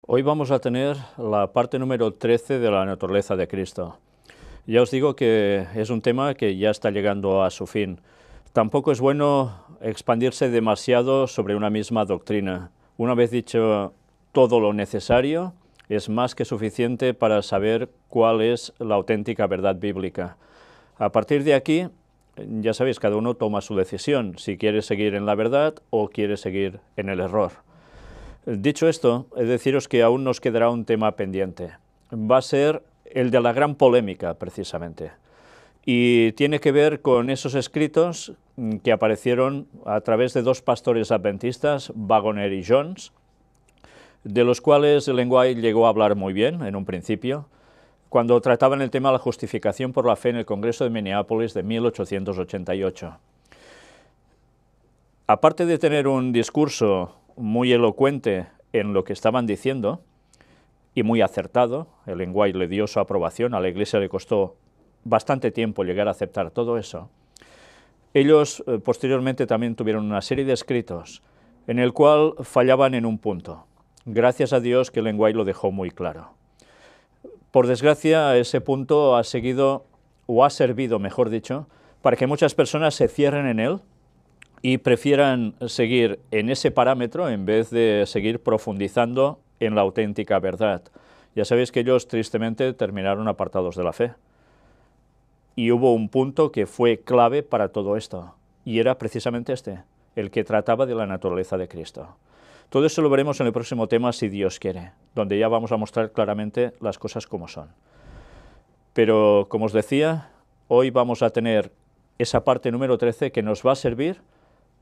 Hoy vamos a tener la parte número 13 de la naturaleza de Cristo. Ya os digo que es un tema que ya está llegando a su fin. Tampoco es bueno expandirse demasiado sobre una misma doctrina. Una vez dicho todo lo necesario, es más que suficiente para saber cuál es la auténtica verdad bíblica. A partir de aquí, ya sabéis, cada uno toma su decisión, si quiere seguir en la verdad o quiere seguir en el error. Dicho esto, he de deciros que aún nos quedará un tema pendiente. Va a ser el de la gran polémica, precisamente. Y tiene que ver con esos escritos que aparecieron a través de dos pastores adventistas, Waggoner y Jones, de los cuales Ellen White llegó a hablar muy bien en un principio, cuando trataban el tema de la justificación por la fe en el Congreso de Minneapolis de 1888. Aparte de tener un discurso muy elocuente en lo que estaban diciendo, y muy acertado, Ellen White le dio su aprobación, a la Iglesia le costó bastante tiempo llegar a aceptar todo eso. Ellos posteriormente también tuvieron una serie de escritos en el cual fallaban en un punto. Gracias a Dios que Ellen White lo dejó muy claro. Por desgracia, ese punto ha seguido, o ha servido, mejor dicho, para que muchas personas se cierren en él y prefieran seguir en ese parámetro en vez de seguir profundizando en la auténtica verdad. Ya sabéis que ellos tristemente terminaron apartados de la fe. Y hubo un punto que fue clave para todo esto, y era precisamente este, el que trataba de la naturaleza de Cristo. Todo eso lo veremos en el próximo tema, si Dios quiere, donde ya vamos a mostrar claramente las cosas como son. Pero, como os decía, hoy vamos a tener esa parte número 13 que nos va a servir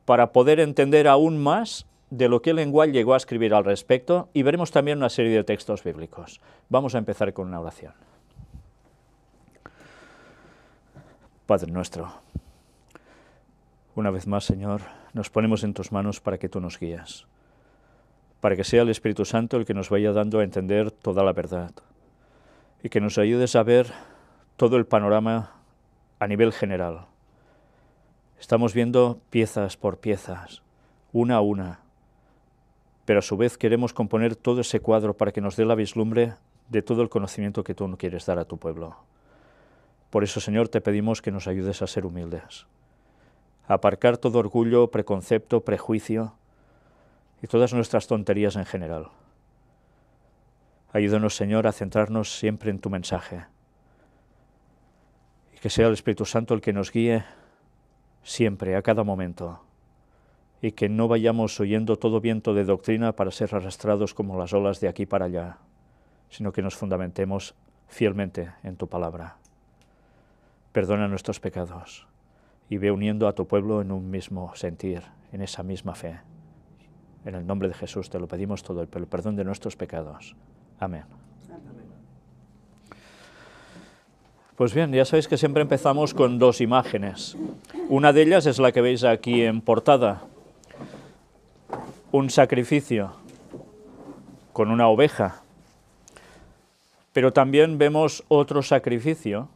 para poder entender aún más de lo que Ellen White llegó a escribir al respecto, y veremos también una serie de textos bíblicos. Vamos a empezar con una oración. Padre nuestro, una vez más, Señor, nos ponemos en tus manos para que tú nos guíes, para que sea el Espíritu Santo el que nos vaya dando a entender toda la verdad, y que nos ayudes a ver todo el panorama a nivel general. Estamos viendo piezas por piezas, una a una, pero a su vez queremos componer todo ese cuadro para que nos dé la vislumbre de todo el conocimiento que tú no quieres dar a tu pueblo. Por eso, Señor, te pedimos que nos ayudes a ser humildes, a aparcar todo orgullo, preconcepto, prejuicio y todas nuestras tonterías en general. Ayúdanos, Señor, a centrarnos siempre en tu mensaje, y que sea el Espíritu Santo el que nos guíe siempre, a cada momento, y que no vayamos oyendo todo viento de doctrina para ser arrastrados como las olas de aquí para allá, sino que nos fundamentemos fielmente en tu palabra. Perdona nuestros pecados y ve uniendo a tu pueblo en un mismo sentir, en esa misma fe. En el nombre de Jesús te lo pedimos todo, el perdón de nuestros pecados. Amén. Pues bien, ya sabéis que siempre empezamos con dos imágenes. Una de ellas es la que veis aquí en portada. Un sacrificio con una oveja. Pero también vemos otro sacrificio,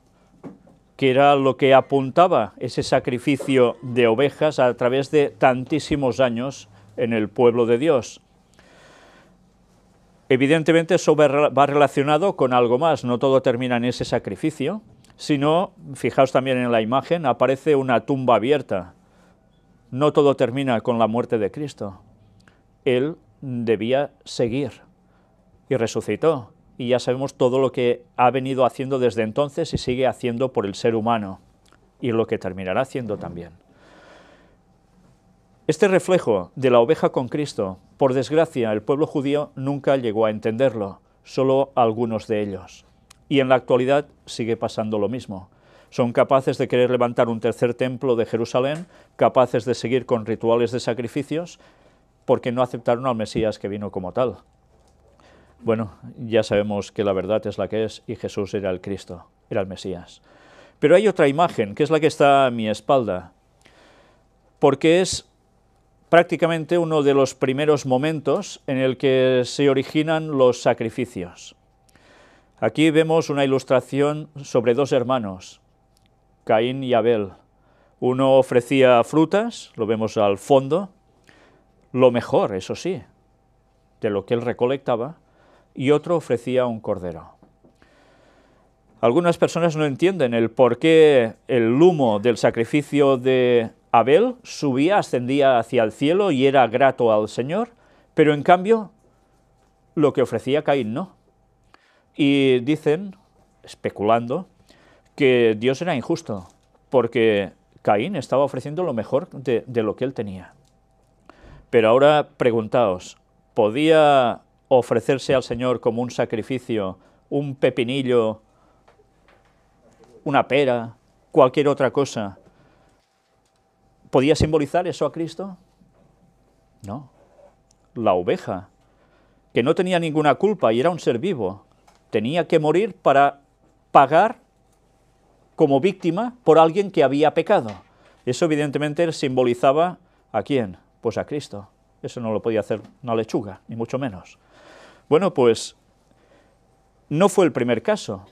que era lo que apuntaba ese sacrificio de ovejas a través de tantísimos años en el pueblo de Dios. Evidentemente eso va relacionado con algo más, no todo termina en ese sacrificio, sino, fijaos también en la imagen, aparece una tumba abierta. No todo termina con la muerte de Cristo. Él debía seguir y resucitó, y ya sabemos todo lo que ha venido haciendo desde entonces y sigue haciendo por el ser humano, y lo que terminará haciendo también. Este reflejo de la oveja con Cristo, por desgracia, el pueblo judío nunca llegó a entenderlo, solo algunos de ellos. Y en la actualidad sigue pasando lo mismo. Son capaces de querer levantar un tercer templo de Jerusalén, capaces de seguir con rituales de sacrificios, porque no aceptaron al Mesías que vino como tal. Bueno, ya sabemos que la verdad es la que es, y Jesús era el Cristo, era el Mesías. Pero hay otra imagen, que es la que está a mi espalda, porque es prácticamente uno de los primeros momentos en el que se originan los sacrificios. Aquí vemos una ilustración sobre dos hermanos, Caín y Abel. Uno ofrecía frutas, lo vemos al fondo, lo mejor, eso sí, de lo que él recolectaba, y otro ofrecía un cordero. Algunas personas no entienden el por qué el humo del sacrificio de Abel subía, ascendía hacia el cielo y era grato al Señor, pero en cambio lo que ofrecía Caín no. Y dicen, especulando, que Dios era injusto, porque Caín estaba ofreciendo lo mejor de lo que él tenía. Pero ahora preguntaos, ¿podía ofrecerse al Señor como un sacrificio, un pepinillo, una pera, cualquier otra cosa? ¿Podía simbolizar eso a Cristo? No. La oveja, que no tenía ninguna culpa y era un ser vivo, tenía que morir para pagar como víctima por alguien que había pecado. Eso evidentemente simbolizaba ¿a quién? Pues a Cristo. Eso no lo podía hacer una lechuga, ni mucho menos. Bueno, pues no fue el primer caso.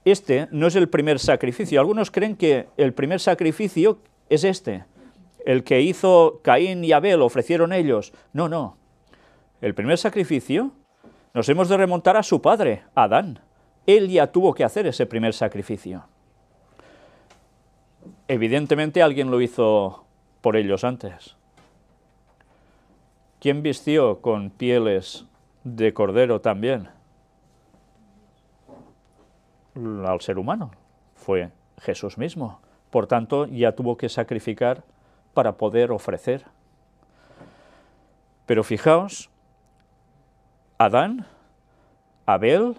Este no es el primer sacrificio. Algunos creen que el primer sacrificio es este, el que hizo Caín y Abel, ofrecieron ellos. No, no. El primer sacrificio nos hemos de remontar a su padre, Adán. Él ya tuvo que hacer ese primer sacrificio. Evidentemente alguien lo hizo por ellos antes. ¿Quién vistió con pieles de cordero también al ser humano? Fue Jesús mismo. Por tanto, ya tuvo que sacrificar para poder ofrecer. Pero fijaos, Adán, Abel,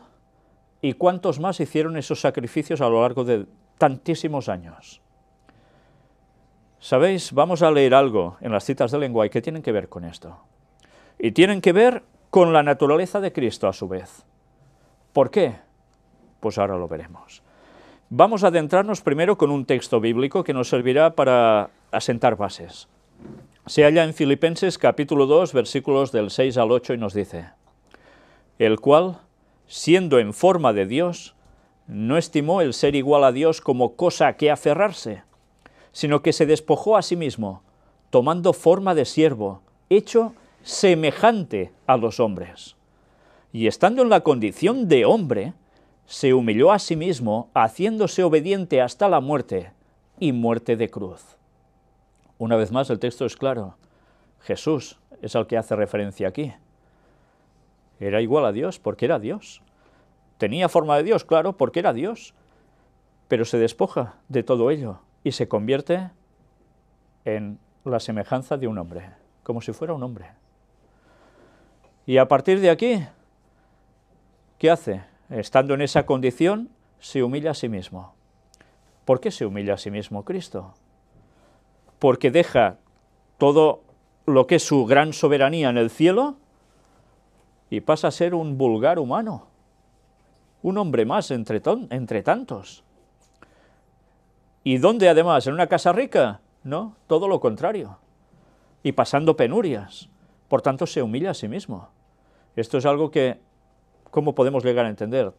¿y cuántos más hicieron esos sacrificios a lo largo de tantísimos años? ¿Sabéis? Vamos a leer algo en las citas de Lenguay que tienen que ver con esto. Y tienen que ver con la naturaleza de Cristo a su vez. ¿Por qué? Pues ahora lo veremos. Vamos a adentrarnos primero con un texto bíblico que nos servirá para asentar bases. Se halla en Filipenses capítulo 2, versículos del 6 al 8 y nos dice: el cual, siendo en forma de Dios, no estimó el ser igual a Dios como cosa a que aferrarse, sino que se despojó a sí mismo, tomando forma de siervo, hecho semejante a los hombres. Y estando en la condición de hombre, se humilló a sí mismo, haciéndose obediente hasta la muerte, y muerte de cruz. Una vez más, el texto es claro. Jesús es al que hace referencia aquí. Era igual a Dios porque era Dios. Tenía forma de Dios, claro, porque era Dios. Pero se despoja de todo ello y se convierte en la semejanza de un hombre, como si fuera un hombre. Y a partir de aquí, ¿qué hace? Estando en esa condición, se humilla a sí mismo. ¿Por qué se humilla a sí mismo Cristo? Porque deja todo lo que es su gran soberanía en el cielo y pasa a ser un vulgar humano, un hombre más entre tantos. ¿Y dónde además? ¿En una casa rica? No, todo lo contrario. Y pasando penurias. Por tanto, se humilla a sí mismo. Esto es algo que, ¿cómo podemos llegar a entender?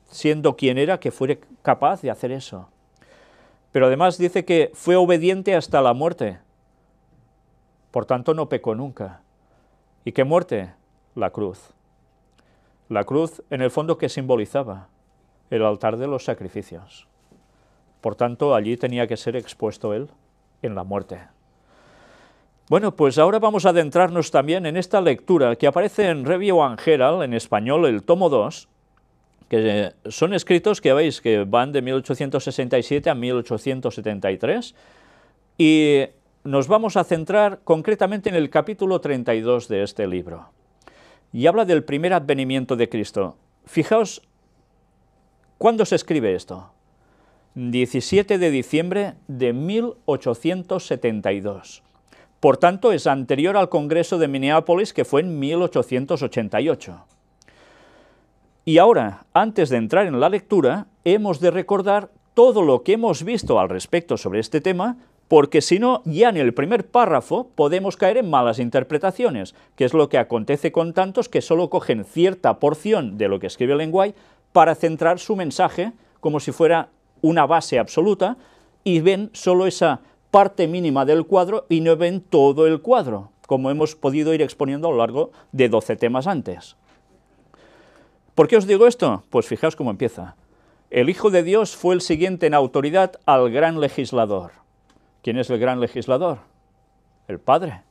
Siendo quien era, que fuera capaz de hacer eso. Pero además dice que fue obediente hasta la muerte. Por tanto, no pecó nunca. ¿Y qué muerte? La cruz. La cruz, en el fondo, ¿qué simbolizaba? El altar de los sacrificios. Por tanto, allí tenía que ser expuesto él en la muerte. Bueno, pues ahora vamos a adentrarnos también en esta lectura que aparece en Review and Herald, en español, el tomo 2, que son escritos que veis que van de 1867 a 1873, y nos vamos a centrar concretamente en el capítulo 32 de este libro. Y habla del primer advenimiento de Cristo. Fijaos, ¿cuándo se escribe esto? 17 de diciembre de 1872. Por tanto, es anterior al Congreso de Minneapolis, que fue en 1888. Y ahora, antes de entrar en la lectura, hemos de recordar todo lo que hemos visto al respecto sobre este tema, porque si no, ya en el primer párrafo podemos caer en malas interpretaciones, que es lo que acontece con tantos que solo cogen cierta porción de lo que escribe Lenguay para centrar su mensaje como si fuera una base absoluta, y ven solo esa parte mínima del cuadro y no ven todo el cuadro, como hemos podido ir exponiendo a lo largo de 12 temas antes. ¿Por qué os digo esto? Pues fijaos cómo empieza. El Hijo de Dios fue el siguiente en autoridad al gran legislador. ¿Quién es el gran legislador? El Padre.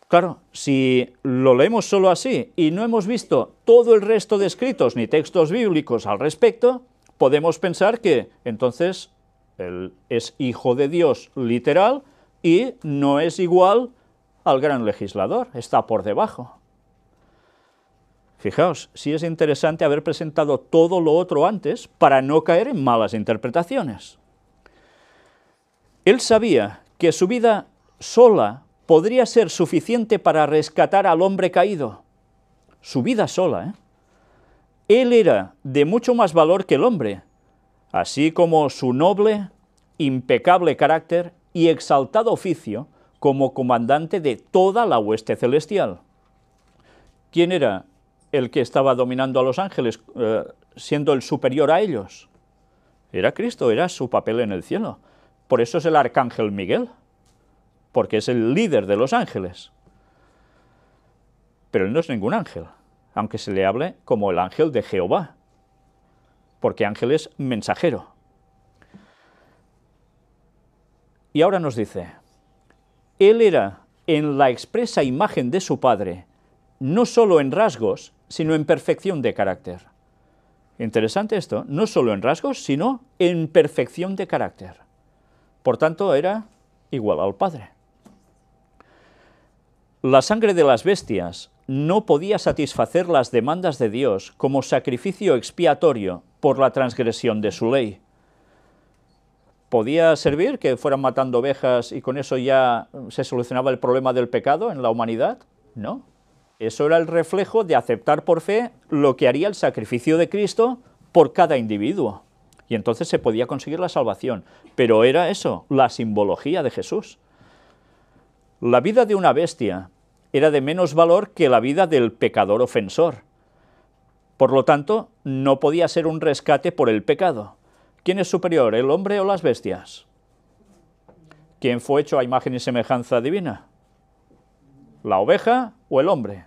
Claro, si lo leemos solo así y no hemos visto todo el resto de escritos ni textos bíblicos al respecto, podemos pensar que entonces él es Hijo de Dios literal y no es igual al gran legislador, está por debajo. Fijaos, sí es interesante haber presentado todo lo otro antes para no caer en malas interpretaciones. Él sabía que su vida sola podría ser suficiente para rescatar al hombre caído. Su vida sola, ¿eh? Él era de mucho más valor que el hombre, así como su noble, impecable carácter y exaltado oficio como comandante de toda la hueste celestial. ¿Quién era el que estaba dominando a los ángeles, siendo el superior a ellos? Era Cristo, era su papel en el cielo. Por eso es el arcángel Miguel, porque es el líder de los ángeles. Pero él no es ningún ángel, aunque se le hable como el ángel de Jehová, porque ángel es mensajero. Y ahora nos dice, él era en la expresa imagen de su Padre, no solo en rasgos, sino en perfección de carácter. Interesante esto, no solo en rasgos, sino en perfección de carácter. Por tanto, era igual al Padre. La sangre de las bestias no podía satisfacer las demandas de Dios como sacrificio expiatorio por la transgresión de su ley. ¿Podía servir que fueran matando ovejas y con eso ya se solucionaba el problema del pecado en la humanidad? No. Eso era el reflejo de aceptar por fe lo que haría el sacrificio de Cristo por cada individuo. Y entonces se podía conseguir la salvación. Pero era eso, la simbología de Jesús. La vida de una bestia era de menos valor que la vida del pecador ofensor. Por lo tanto, no podía ser un rescate por el pecado. ¿Quién es superior, el hombre o las bestias? ¿Quién fue hecho a imagen y semejanza divina? ¿La oveja o el hombre?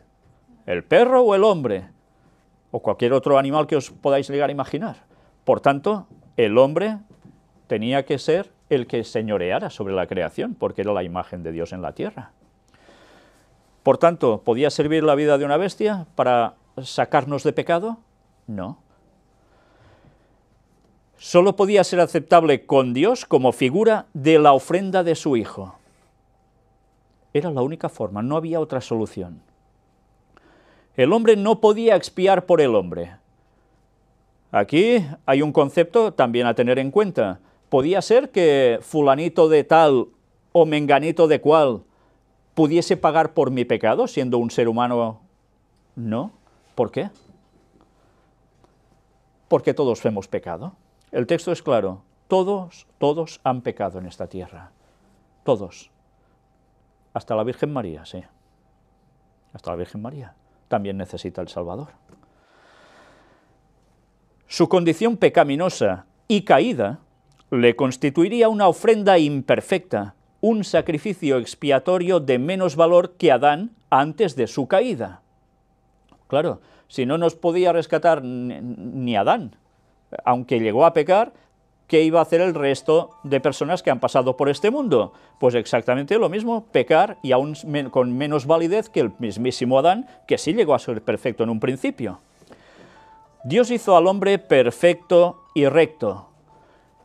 ¿El perro o el hombre? O cualquier otro animal que os podáis llegar a imaginar. Por tanto, el hombre tenía que ser el que señoreara sobre la creación, porque era la imagen de Dios en la tierra. Por tanto, ¿podía servir la vida de una bestia para sacarnos de pecado? No. Solo podía ser aceptable con Dios como figura de la ofrenda de su Hijo. Era la única forma, no había otra solución. El hombre no podía expiar por el hombre. Aquí hay un concepto también a tener en cuenta. ¿Podía ser que fulanito de tal o menganito de cual pudiese pagar por mi pecado siendo un ser humano? No. ¿Por qué? Porque todos hemos pecado. El texto es claro. Todos han pecado en esta tierra. Todos. Hasta la Virgen María, sí. Hasta la Virgen María. También necesita el Salvador. Su condición pecaminosa y caída le constituiría una ofrenda imperfecta, un sacrificio expiatorio de menos valor que Adán antes de su caída. Claro, si no nos podía rescatar ni Adán, aunque llegó a pecar, ¿qué iba a hacer el resto de personas que han pasado por este mundo? Pues exactamente lo mismo, pecar y aún con menos validez que el mismísimo Adán, que sí llegó a ser perfecto en un principio. Dios hizo al hombre perfecto y recto,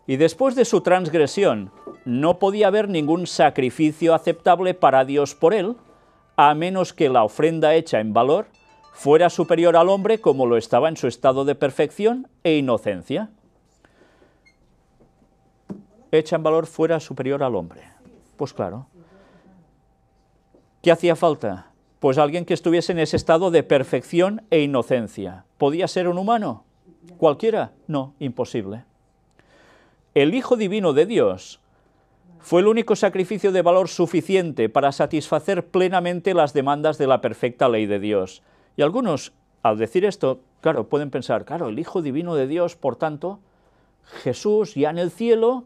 y después de su transgresión no podía haber ningún sacrificio aceptable para Dios por él, a menos que la ofrenda hecha en valor fuera superior al hombre como lo estaba en su estado de perfección e inocencia. Hecha en valor fuera superior al hombre. Pues claro. ¿Qué hacía falta? Pues alguien que estuviese en ese estado de perfección e inocencia. ¿Podía ser un humano? ¿Cualquiera? No, imposible. El Hijo Divino de Dios fue el único sacrificio de valor suficiente para satisfacer plenamente las demandas de la perfecta ley de Dios. Y algunos, al decir esto, claro, pueden pensar, claro, el Hijo Divino de Dios, por tanto, Jesús ya en el cielo,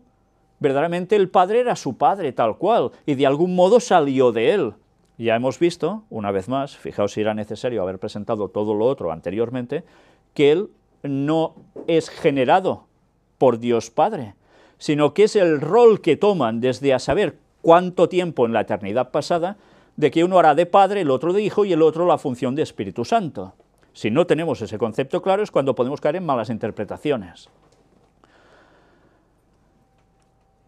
verdaderamente el Padre era su Padre tal cual, y de algún modo salió de él. Ya hemos visto, una vez más, fijaos si era necesario haber presentado todo lo otro anteriormente, que Él no es generado por Dios Padre, sino que es el rol que toman desde a saber cuánto tiempo en la eternidad pasada, de que uno hará de Padre, el otro de Hijo y el otro la función de Espíritu Santo. Si no tenemos ese concepto claro es cuando podemos caer en malas interpretaciones.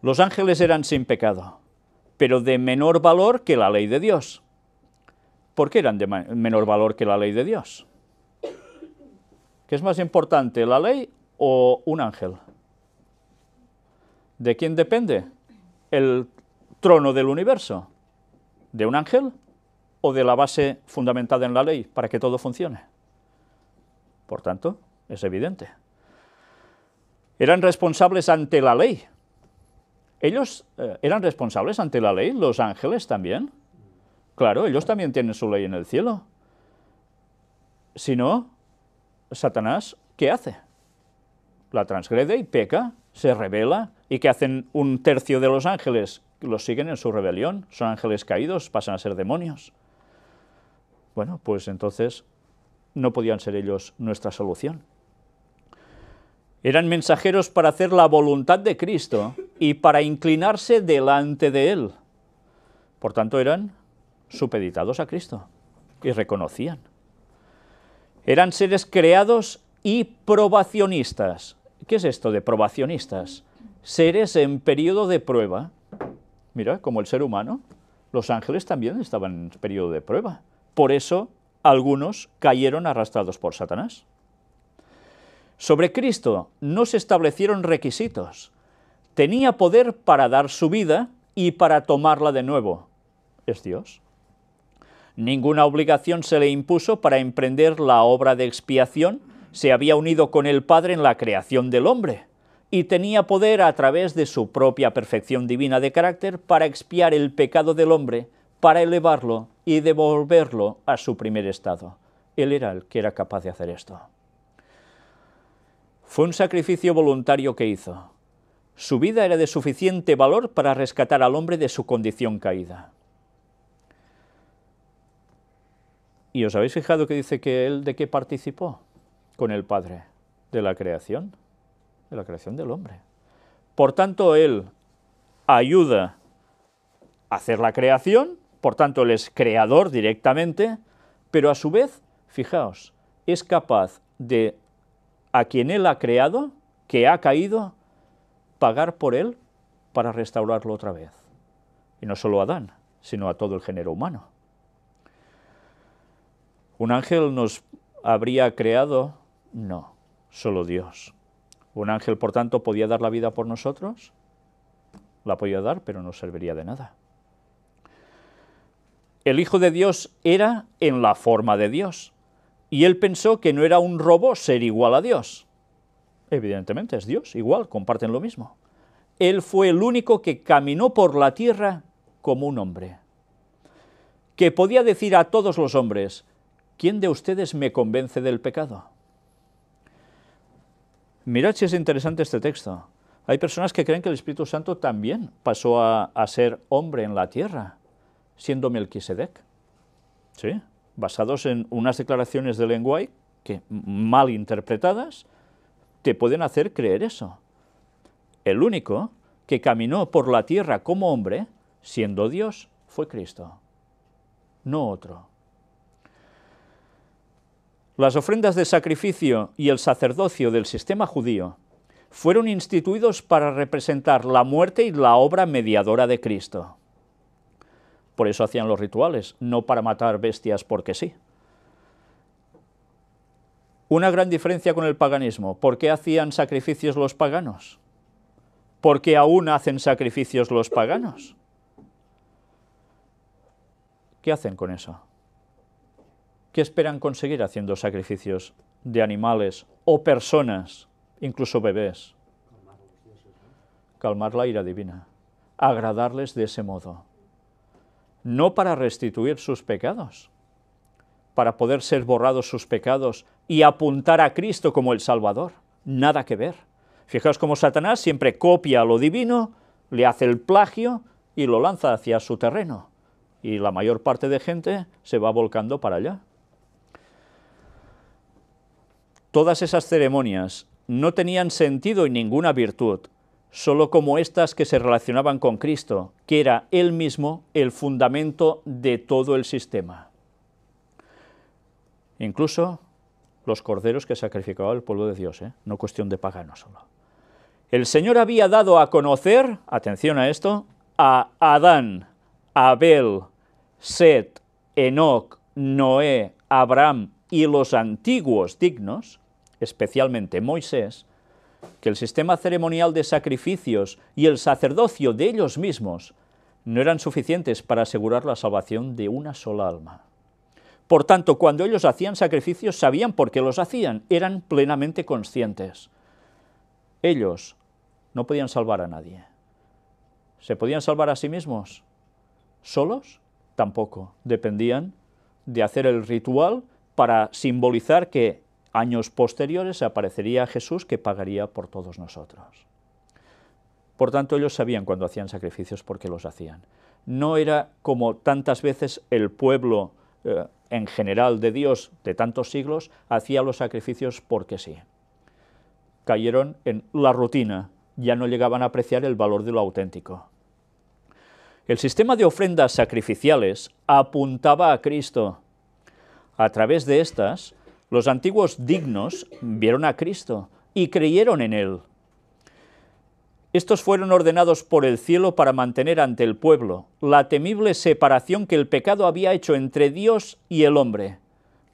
Los ángeles eran sin pecado, pero de menor valor que la ley de Dios. ¿Por qué eran de menor valor que la ley de Dios? ¿Qué es más importante, la ley o un ángel? ¿De quién depende el trono del universo? ¿De un ángel o de la base fundamentada en la ley para que todo funcione? Por tanto, es evidente. Eran responsables ante la ley. ¿Ellos eran responsables ante la ley, los ángeles también? Claro, ellos también tienen su ley en el cielo. Si no, Satanás, ¿qué hace? La transgrede y peca, se rebela. ¿Y qué hacen un tercio de los ángeles? Los siguen en su rebelión, son ángeles caídos, pasan a ser demonios. Bueno, pues entonces no podían ser ellos nuestra solución. Eran mensajeros para hacer la voluntad de Cristo y para inclinarse delante de Él. Por tanto, eran supeditados a Cristo y reconocían. Eran seres creados y probacionistas. ¿Qué es esto de probacionistas? Seres en periodo de prueba. Mira, como el ser humano, los ángeles también estaban en periodo de prueba. Por eso, algunos cayeron arrastrados por Satanás. Sobre Cristo no se establecieron requisitos. Tenía poder para dar su vida y para tomarla de nuevo. Es Dios. Ninguna obligación se le impuso para emprender la obra de expiación. Se había unido con el Padre en la creación del hombre y tenía poder a través de su propia perfección divina de carácter para expiar el pecado del hombre, para elevarlo y devolverlo a su primer estado. Él era el que era capaz de hacer esto. Fue un sacrificio voluntario que hizo. Su vida era de suficiente valor para rescatar al hombre de su condición caída. ¿Y os habéis fijado que dice que él de qué participó con el Padre? De la creación del hombre. Por tanto, él ayuda a hacer la creación, por tanto, él es creador directamente, pero a su vez, fijaos, es capaz de, a quien él ha creado, que ha caído, pagar por él para restaurarlo otra vez. Y no solo a Adán, sino a todo el género humano. ¿Un ángel nos habría creado? No, solo Dios. ¿Un ángel, por tanto, podía dar la vida por nosotros? La podía dar, pero no serviría de nada. El Hijo de Dios era en la forma de Dios, y él pensó que no era un robo ser igual a Dios. Evidentemente es Dios, igual, comparten lo mismo. Él fue el único que caminó por la tierra como un hombre, que podía decir a todos los hombres: ¿quién de ustedes me convence del pecado? Mirad si es interesante este texto. Hay personas que creen que el Espíritu Santo también pasó a ser hombre en la tierra, siendo Melquisedec. ¿Sí? Basados en unas declaraciones de Ellen White que, mal interpretadas, te pueden hacer creer eso. El único que caminó por la tierra como hombre, siendo Dios, fue Cristo, no otro. Las ofrendas de sacrificio y el sacerdocio del sistema judío fueron instituidos para representar la muerte y la obra mediadora de Cristo. Por eso hacían los rituales, no para matar bestias porque sí. Una gran diferencia con el paganismo. ¿Por qué hacían sacrificios los paganos? ¿Por qué aún hacen sacrificios los paganos? ¿Qué hacen con eso? ¿Qué esperan conseguir haciendo sacrificios de animales o personas, incluso bebés? Calmar la ira divina, agradarles de ese modo. No para restituir sus pecados, para poder ser borrados sus pecados y apuntar a Cristo como el Salvador. Nada que ver. Fijaos cómo Satanás siempre copia lo divino, le hace el plagio y lo lanza hacia su terreno. y la mayor parte de gente se va volcando para allá. Todas esas ceremonias no tenían sentido y ninguna virtud, solo como estas que se relacionaban con Cristo, que era Él mismo el fundamento de todo el sistema. Incluso los corderos que sacrificaba el pueblo de Dios, no cuestión de paganos solo. El Señor había dado a conocer, atención a esto, a Adán, Abel, Set, Enoc, Noé, Abraham y los antiguos dignos, especialmente Moisés, que el sistema ceremonial de sacrificios y el sacerdocio de ellos mismos no eran suficientes para asegurar la salvación de una sola alma. Por tanto, cuando ellos hacían sacrificios, sabían por qué los hacían, eran plenamente conscientes. Ellos no podían salvar a nadie. ¿Se podían salvar a sí mismos? ¿Solos? Tampoco. Dependían de hacer el ritual para simbolizar que años posteriores aparecería Jesús que pagaría por todos nosotros. Por tanto, ellos sabían cuando hacían sacrificios por qué los hacían. No era como tantas veces el pueblo en general de Dios de tantos siglos hacía los sacrificios porque sí. Cayeron en la rutina, ya no llegaban a apreciar el valor de lo auténtico. El sistema de ofrendas sacrificiales apuntaba a Cristo. A través de estas, los antiguos dignos vieron a Cristo y creyeron en Él. Estos fueron ordenados por el cielo para mantener ante el pueblo la temible separación que el pecado había hecho entre Dios y el hombre,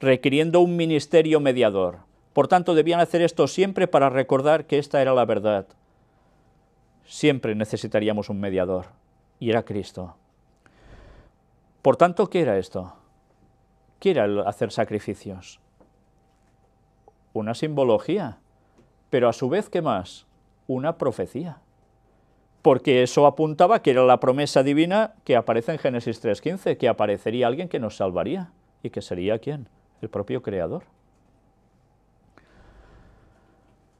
requiriendo un ministerio mediador. Por tanto, debían hacer esto siempre para recordar que esta era la verdad. Siempre necesitaríamos un mediador, y era Cristo. Por tanto, ¿qué era esto? ¿Qué era el hacer sacrificios? Una simbología, pero a su vez, ¿qué más? Una profecía. Porque eso apuntaba que era la promesa divina que aparece en Génesis 3:15, que aparecería alguien que nos salvaría. ¿Y que sería quién? El propio Creador.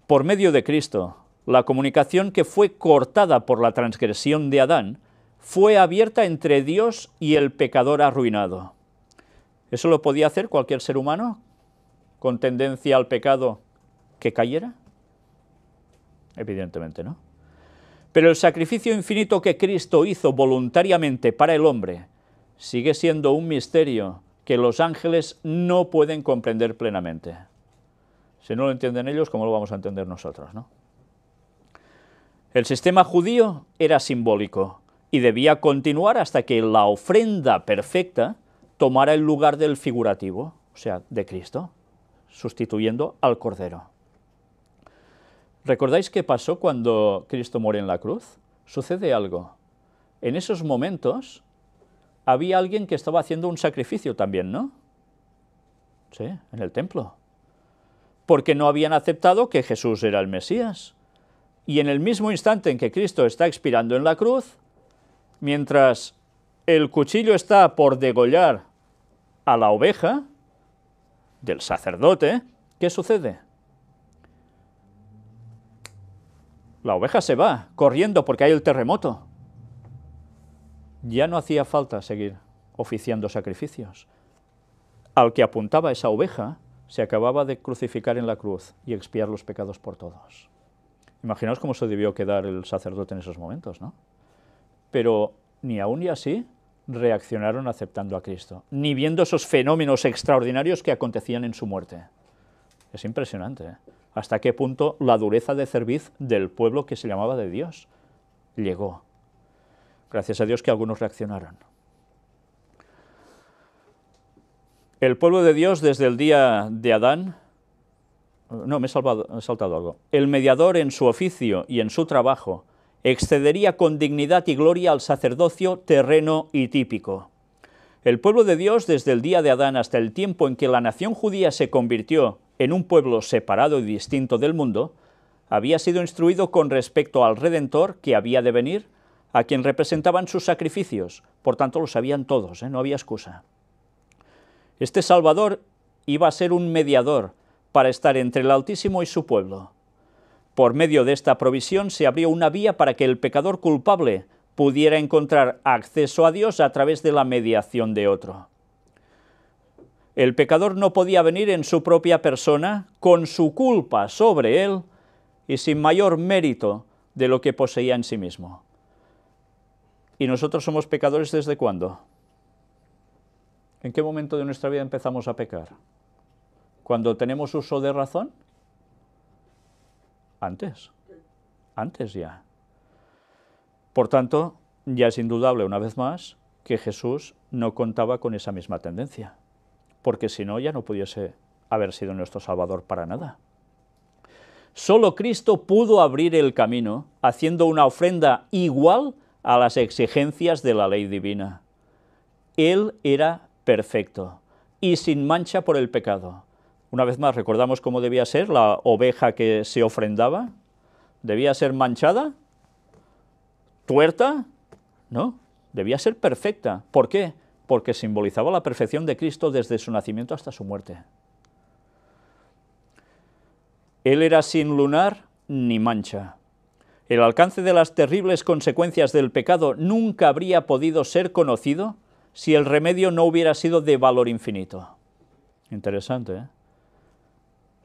Por medio de Cristo, la comunicación que fue cortada por la transgresión de Adán fue abierta entre Dios y el pecador arruinado. ¿Eso lo podía hacer cualquier ser humano con tendencia al pecado que cayera? Evidentemente no. Pero el sacrificio infinito que Cristo hizo voluntariamente para el hombre sigue siendo un misterio que los ángeles no pueden comprender plenamente. Si no lo entienden ellos, ¿cómo lo vamos a entender nosotros, no? El sistema judío era simbólico y debía continuar hasta que la ofrenda perfecta tomara el lugar del figurativo, o sea, de Cristo, sustituyendo al Cordero. ¿Recordáis qué pasó cuando Cristo muere en la cruz? Sucede algo. En esos momentos había alguien que estaba haciendo un sacrificio también, ¿no? Sí, en el templo. Porque no habían aceptado que Jesús era el Mesías. Y en el mismo instante en que Cristo está expirando en la cruz, mientras el cuchillo está por degollar a la oveja del sacerdote, ¿qué sucede? La oveja se va corriendo porque hay el terremoto. Ya no hacía falta seguir oficiando sacrificios. Al que apuntaba esa oveja se acababa de crucificar en la cruz y expiar los pecados por todos. Imaginaos cómo se debió quedar el sacerdote en esos momentos, ¿no? Pero ni aún y así reaccionaron aceptando a Cristo, ni viendo esos fenómenos extraordinarios que acontecían en su muerte. Es impresionante, ¿eh? Hasta qué punto la dureza de cerviz del pueblo que se llamaba de Dios llegó. Gracias a Dios que algunos reaccionaron. El pueblo de Dios desde el día de Adán, no, me he saltado algo, el mediador en su oficio y en su trabajo excedería con dignidad y gloria al sacerdocio terreno y típico. El pueblo de Dios desde el día de Adán hasta el tiempo en que la nación judía se convirtió en un pueblo separado y distinto del mundo, había sido instruido con respecto al Redentor que había de venir, a quien representaban sus sacrificios, por tanto lo sabían todos, no había excusa. Este Salvador iba a ser un mediador para estar entre el Altísimo y su pueblo. Por medio de esta provisión se abrió una vía para que el pecador culpable pudiera encontrar acceso a Dios a través de la mediación de otro. El pecador no podía venir en su propia persona, con su culpa sobre él y sin mayor mérito de lo que poseía en sí mismo. ¿Y nosotros somos pecadores desde cuándo? ¿En qué momento de nuestra vida empezamos a pecar? ¿Cuando tenemos uso de razón? Antes ya. Por tanto, ya es indudable una vez más que Jesús no contaba con esa misma tendencia, porque si no ya no pudiese haber sido nuestro Salvador para nada. Solo Cristo pudo abrir el camino haciendo una ofrenda igual a las exigencias de la ley divina. Él era perfecto y sin mancha por el pecado. Una vez más, recordamos cómo debía ser la oveja que se ofrendaba. ¿Debía ser manchada? ¿Tuerta? No, debía ser perfecta. ¿Por qué? Porque simbolizaba la perfección de Cristo desde su nacimiento hasta su muerte. Él era sin lunar ni mancha. El alcance de las terribles consecuencias del pecado nunca habría podido ser conocido si el remedio no hubiera sido de valor infinito. Interesante, ¿eh?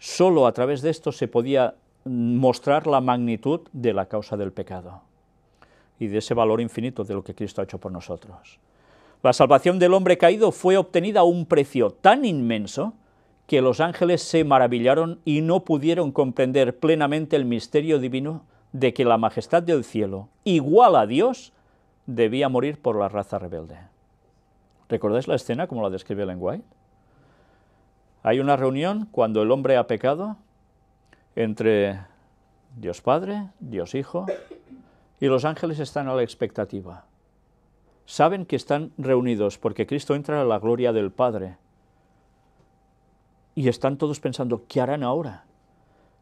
Solo a través de esto se podía mostrar la magnitud de la causa del pecado y de ese valor infinito de lo que Cristo ha hecho por nosotros. La salvación del hombre caído fue obtenida a un precio tan inmenso que los ángeles se maravillaron y no pudieron comprender plenamente el misterio divino de que la majestad del cielo, igual a Dios, debía morir por la raza rebelde. ¿Recordáis la escena como la describe Ellen White? Hay una reunión cuando el hombre ha pecado entre Dios Padre, Dios Hijo, y los ángeles están a la expectativa. Saben que están reunidos porque Cristo entra a la gloria del Padre. Y están todos pensando, ¿qué harán ahora?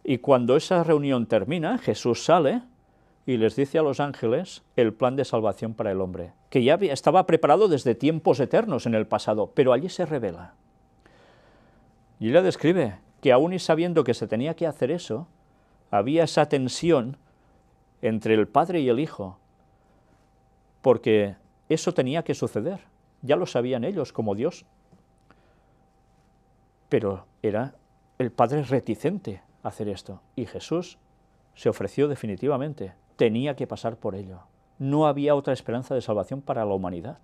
Y cuando esa reunión termina, Jesús sale y les dice a los ángeles el plan de salvación para el hombre, que ya estaba preparado desde tiempos eternos en el pasado, pero allí se revela. Y ella describe que aún y sabiendo que se tenía que hacer eso, había esa tensión entre el Padre y el Hijo, porque eso tenía que suceder, ya lo sabían ellos como Dios, pero era el Padre reticente a hacer esto, y Jesús se ofreció definitivamente, tenía que pasar por ello, no había otra esperanza de salvación para la humanidad.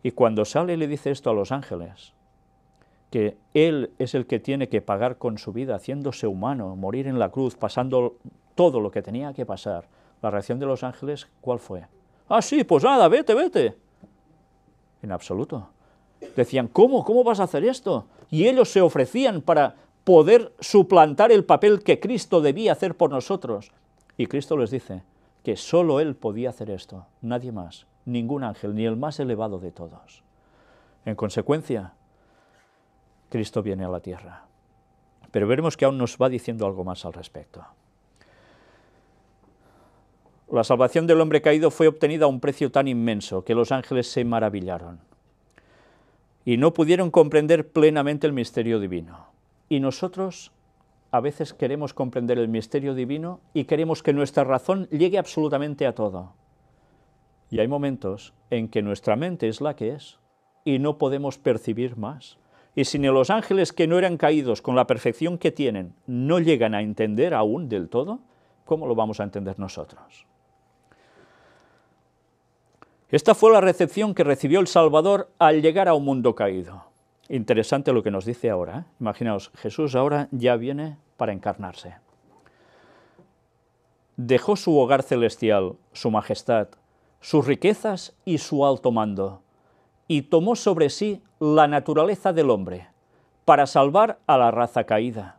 Y cuando sale y le dice esto a los ángeles, que Él es el que tiene que pagar con su vida, haciéndose humano, morir en la cruz, pasando todo lo que tenía que pasar, la reacción de los ángeles, ¿cuál fue? Ah, sí, pues nada, vete, vete. En absoluto. Decían, ¿cómo vas a hacer esto? Y ellos se ofrecían para poder suplantar el papel que Cristo debía hacer por nosotros. Y Cristo les dice que solo Él podía hacer esto, nadie más, ningún ángel, ni el más elevado de todos. En consecuencia, Cristo viene a la tierra. Pero veremos que aún nos va diciendo algo más al respecto. La salvación del hombre caído fue obtenida a un precio tan inmenso que los ángeles se maravillaron y no pudieron comprender plenamente el misterio divino. Y nosotros a veces queremos comprender el misterio divino y queremos que nuestra razón llegue absolutamente a todo. Y hay momentos en que nuestra mente es la que es y no podemos percibir más. Y si ni los ángeles que no eran caídos con la perfección que tienen no llegan a entender aún del todo, ¿cómo lo vamos a entender nosotros? Esta fue la recepción que recibió el Salvador al llegar a un mundo caído. Interesante lo que nos dice ahora, ¿eh? Imaginaos, Jesús ahora ya viene para encarnarse. Dejó su hogar celestial, su majestad, sus riquezas y su alto mando, y tomó sobre sí la naturaleza del hombre, para salvar a la raza caída.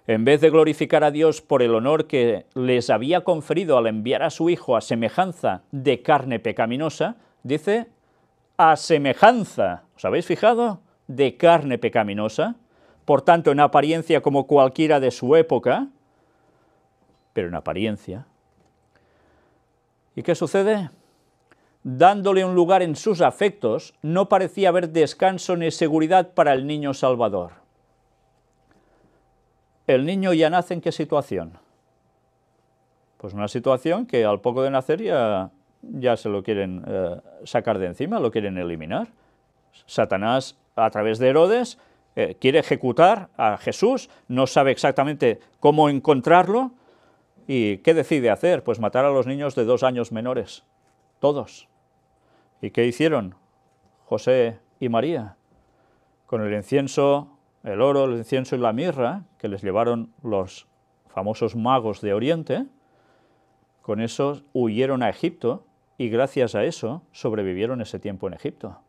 En vez de glorificar a Dios por el honor que les había conferido al enviar a su Hijo a semejanza de carne pecaminosa, dice, a semejanza, ¿os habéis fijado? De carne pecaminosa, por tanto en apariencia como cualquiera de su época, pero en apariencia. ¿Y qué sucede? Dándole un lugar en sus afectos, no parecía haber descanso ni seguridad para el niño Salvador. ¿El niño ya nace en qué situación? Pues una situación que al poco de nacer ya se lo quieren sacar de encima, lo quieren eliminar. Satanás, a través de Herodes, quiere ejecutar a Jesús, no sabe exactamente cómo encontrarlo, ¿y qué decide hacer? Pues matar a los niños de 2 años menores, todos. ¿Y qué hicieron José y María? Con el incienso, el oro, el incienso y la mirra, que les llevaron los famosos magos de Oriente, con eso huyeron a Egipto y gracias a eso sobrevivieron ese tiempo en Egipto.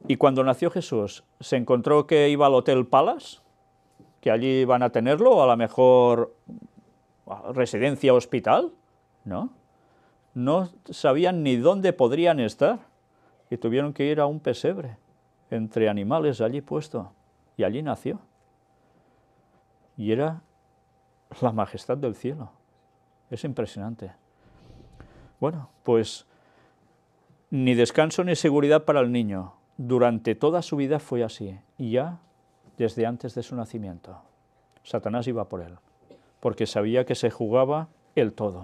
Y cuando nació Jesús, ¿se encontró que iba al Hotel Palace? ¿Que allí iban a tenerlo? ¿O a la mejor residencia hospital? No. No sabían ni dónde podrían estar y tuvieron que ir a un pesebre entre animales allí puesto. Y allí nació. Y era la majestad del cielo. Es impresionante. Bueno, pues ni descanso ni seguridad para el niño. Durante toda su vida fue así, y ya desde antes de su nacimiento. Satanás iba por él, porque sabía que se jugaba el todo.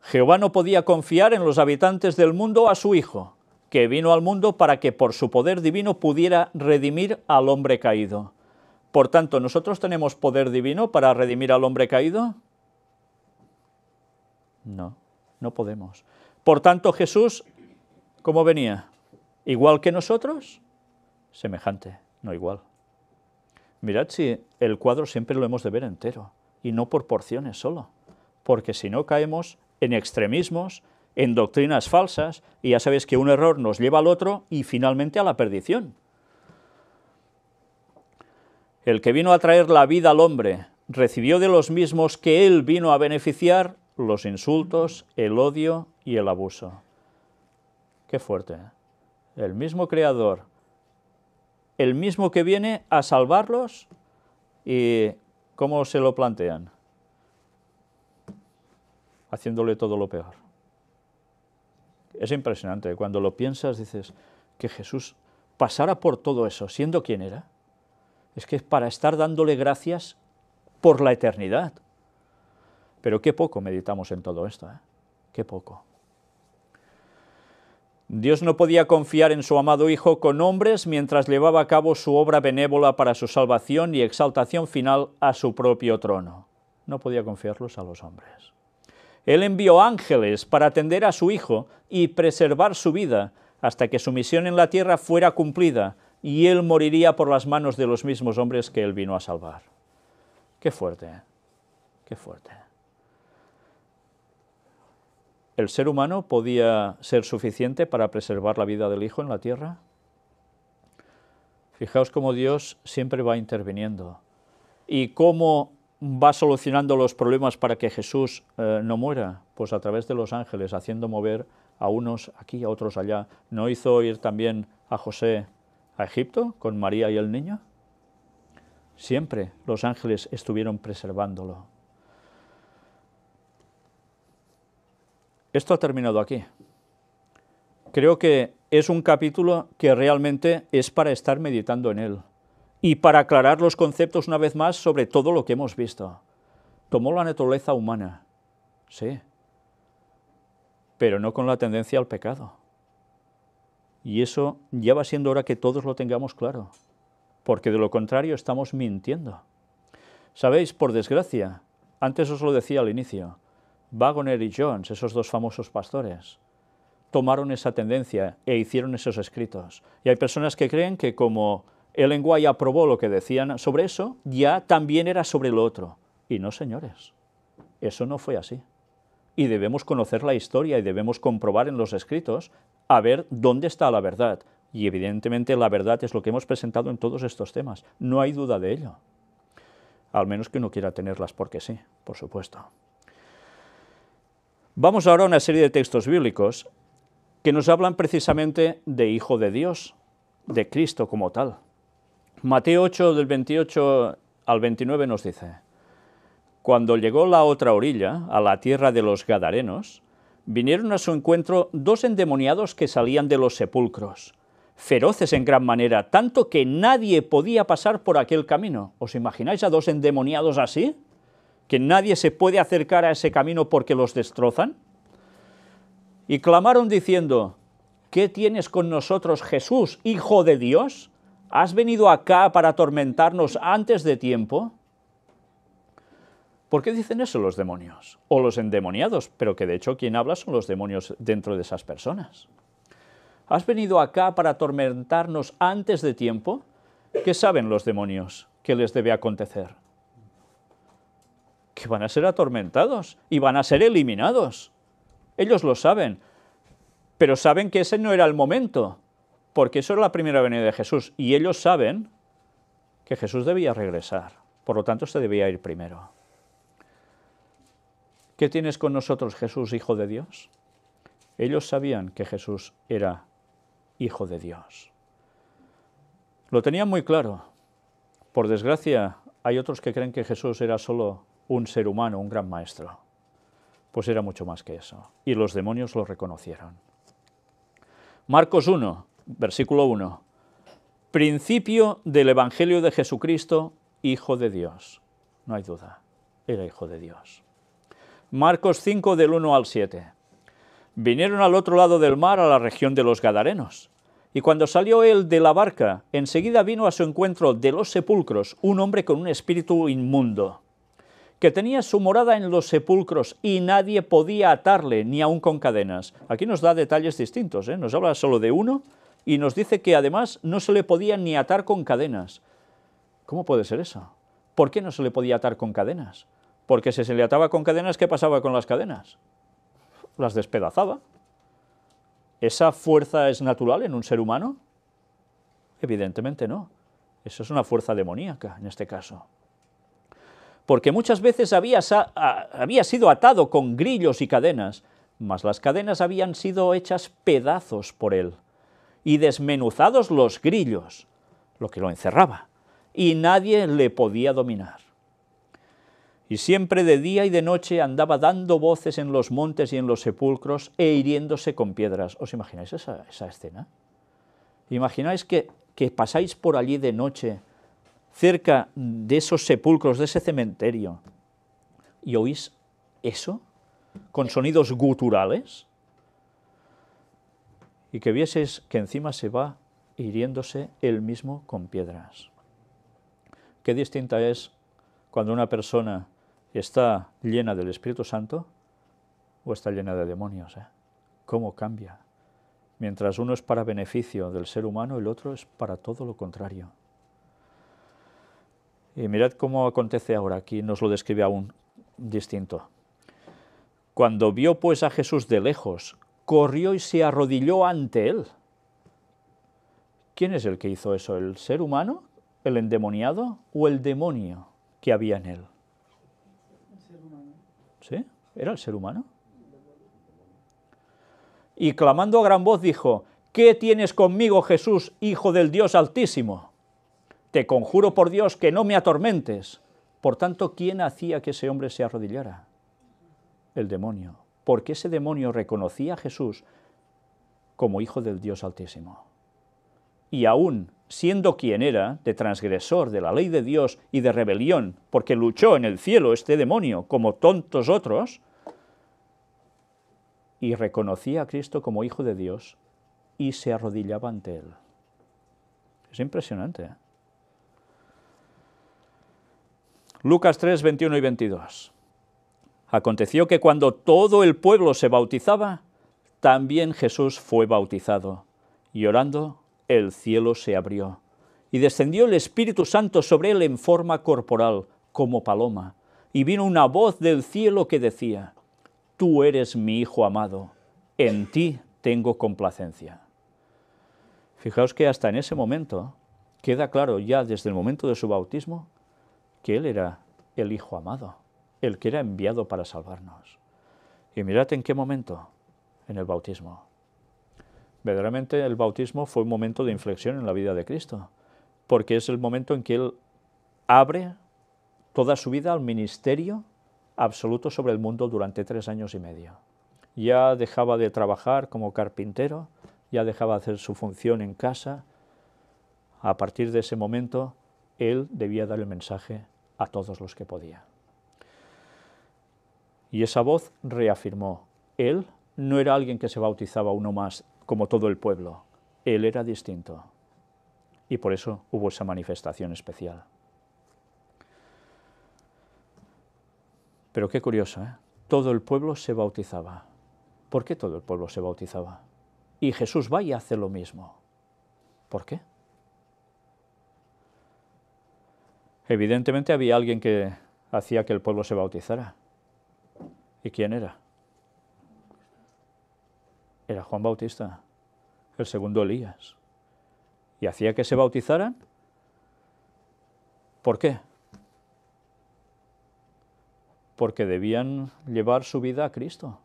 Jehová no podía confiar en los habitantes del mundo a su Hijo, que vino al mundo para que por su poder divino pudiera redimir al hombre caído. Por tanto, ¿nosotros tenemos poder divino para redimir al hombre caído? No, no podemos. Por tanto, Jesús, ¿cómo venía? ¿Igual que nosotros? Semejante, no igual. Mirad si el cuadro siempre lo hemos de ver entero, y no por porciones solo, porque si no caemos en extremismos, en doctrinas falsas, y ya sabéis que un error nos lleva al otro y finalmente a la perdición. El que vino a traer la vida al hombre recibió de los mismos que él vino a beneficiar los insultos, el odio y el abuso. Qué fuerte, ¿eh? El mismo Creador, el mismo que viene a salvarlos, y ¿cómo se lo plantean? Haciéndole todo lo peor. Es impresionante, cuando lo piensas dices que Jesús pasara por todo eso, siendo quien era. Es que es para estar dándole gracias por la eternidad. Pero qué poco meditamos en todo esto, ¿eh? Qué poco. Dios no podía confiar en su amado Hijo con hombres mientras llevaba a cabo su obra benévola para su salvación y exaltación final a su propio trono. No podía confiarlos a los hombres. Él envió ángeles para atender a su Hijo y preservar su vida hasta que su misión en la tierra fuera cumplida y él moriría por las manos de los mismos hombres que él vino a salvar. Qué fuerte, ¿eh? Qué fuerte. ¿El ser humano podía ser suficiente para preservar la vida del Hijo en la tierra? Fijaos cómo Dios siempre va interviniendo y cómo va solucionando los problemas para que Jesús no muera, pues a través de los ángeles, haciendo mover a unos aquí, a otros allá. ¿No hizo ir también a José a Egipto con María y el niño? Siempre los ángeles estuvieron preservándolo. Esto ha terminado aquí. Creo que es un capítulo que realmente es para estar meditando en él y para aclarar los conceptos una vez más sobre todo lo que hemos visto. Tomó la naturaleza humana, sí, pero no con la tendencia al pecado. Y eso ya va siendo hora que todos lo tengamos claro, porque de lo contrario estamos mintiendo. Sabéis, por desgracia, antes os lo decía al inicio, Waggoner y Jones, esos dos famosos pastores, tomaron esa tendencia e hicieron esos escritos. Y hay personas que creen que como Ellen White aprobó lo que decían sobre eso, ya también era sobre lo otro. Y no, señores, eso no fue así. Y debemos conocer la historia y debemos comprobar en los escritos a ver dónde está la verdad. Y evidentemente la verdad es lo que hemos presentado en todos estos temas. No hay duda de ello. Al menos que uno quiera tenerlas porque sí, por supuesto. Vamos ahora a una serie de textos bíblicos que nos hablan precisamente de Hijo de Dios, de Cristo como tal. Mateo 8, del 28 al 29 nos dice: Cuando llegó la otra orilla, a la tierra de los Gadarenos, vinieron a su encuentro 2 endemoniados que salían de los sepulcros, feroces en gran manera, tanto que nadie podía pasar por aquel camino. ¿Os imagináis a dos endemoniados así? ¿Que nadie se puede acercar a ese camino porque los destrozan? Y clamaron diciendo: ¿qué tienes con nosotros, Jesús, Hijo de Dios? ¿Has venido acá para atormentarnos antes de tiempo? ¿Por qué dicen eso los demonios? O los endemoniados, pero que de hecho quien habla son los demonios dentro de esas personas. ¿Has venido acá para atormentarnos antes de tiempo? ¿Qué saben los demonios que les debe acontecer? Que van a ser atormentados y van a ser eliminados. Ellos lo saben, pero saben que ese no era el momento, porque eso era la primera venida de Jesús, y ellos saben que Jesús debía regresar, por lo tanto se debía ir primero. ¿Qué tienes con nosotros, Jesús, Hijo de Dios? Ellos sabían que Jesús era Hijo de Dios. Lo tenían muy claro. Por desgracia, hay otros que creen que Jesús era solo un ser humano, un gran maestro. Pues era mucho más que eso. Y los demonios lo reconocieron. Marcos 1, versículo 1. Principio del Evangelio de Jesucristo, Hijo de Dios. No hay duda, era Hijo de Dios. Marcos 5, del 1 al 7. Vinieron al otro lado del mar, a la región de los Gadarenos. Y cuando salió él de la barca, enseguida vino a su encuentro de los sepulcros un hombre con un espíritu inmundo, que tenía su morada en los sepulcros, y nadie podía atarle, ni aun con cadenas. Aquí nos da detalles distintos, nos habla solo de uno, y nos dice que además no se le podía ni atar con cadenas. ¿Cómo puede ser eso? ¿Por qué no se le podía atar con cadenas? Porque si se le ataba con cadenas, ¿qué pasaba con las cadenas? Las despedazaba. ¿Esa fuerza es natural en un ser humano? Evidentemente no. Eso es una fuerza demoníaca, en este caso. Porque muchas veces había sido atado con grillos y cadenas, mas las cadenas habían sido hechas pedazos por él, y desmenuzados los grillos, lo que lo encerraba, y nadie le podía dominar. Y siempre de día y de noche andaba dando voces en los montes y en los sepulcros e hiriéndose con piedras. ¿Os imagináis esa escena? ¿Imagináis que pasáis por allí de noche, cerca de esos sepulcros, de ese cementerio, y oís eso, con sonidos guturales? Y que vieseis que encima se va hiriéndose él mismo con piedras. Qué distinta es cuando una persona está llena del Espíritu Santo o está llena de demonios. ¿Cómo cambia? Mientras uno es para beneficio del ser humano, el otro es para todo lo contrario. Y mirad cómo acontece ahora, aquí nos lo describe aún distinto. Cuando vio pues a Jesús de lejos, corrió y se arrodilló ante él. ¿Quién es el que hizo eso? ¿El ser humano, el endemoniado o el demonio que había en él? ¿Sí? ¿Era el ser humano? Y clamando a gran voz dijo: ¿qué tienes conmigo, Jesús, Hijo del Dios Altísimo? Te conjuro por Dios que no me atormentes. Por tanto, ¿quién hacía que ese hombre se arrodillara? El demonio. Porque ese demonio reconocía a Jesús como Hijo del Dios Altísimo. Y aún siendo quien era, de transgresor de la ley de Dios y de rebelión, porque luchó en el cielo este demonio como tontos otros, y reconocía a Cristo como Hijo de Dios y se arrodillaba ante él. Es impresionante. Lucas 3, 21 y 22. Aconteció que cuando todo el pueblo se bautizaba, también Jesús fue bautizado, y orando, el cielo se abrió, y descendió el Espíritu Santo sobre él en forma corporal, como paloma, y vino una voz del cielo que decía: Tú eres mi Hijo amado, en ti tengo complacencia. Fijaos que hasta en ese momento queda claro ya desde el momento de su bautismo que él era el Hijo amado, el que era enviado para salvarnos. Y mirad en qué momento, en el bautismo. Verdaderamente el bautismo fue un momento de inflexión en la vida de Cristo, porque es el momento en que Él abre toda su vida al ministerio absoluto sobre el mundo durante 3 años y medio. Ya dejaba de trabajar como carpintero ya dejaba de hacer su función en casa. A partir de ese momento, él debía dar el mensaje a todos los que podía. Y esa voz reafirmó, él no era alguien que se bautizaba uno más, como todo el pueblo. Él era distinto. Y por eso hubo esa manifestación especial. Pero qué curioso, ¿eh? Todo el pueblo se bautizaba. ¿Por qué todo el pueblo se bautizaba? Y Jesús va y hace lo mismo. ¿Por qué? Evidentemente había alguien que hacía que el pueblo se bautizara. ¿Y quién era? Era Juan Bautista, el segundo Elías. ¿Y hacía que se bautizaran? ¿Por qué? Porque debían llevar su vida a Cristo.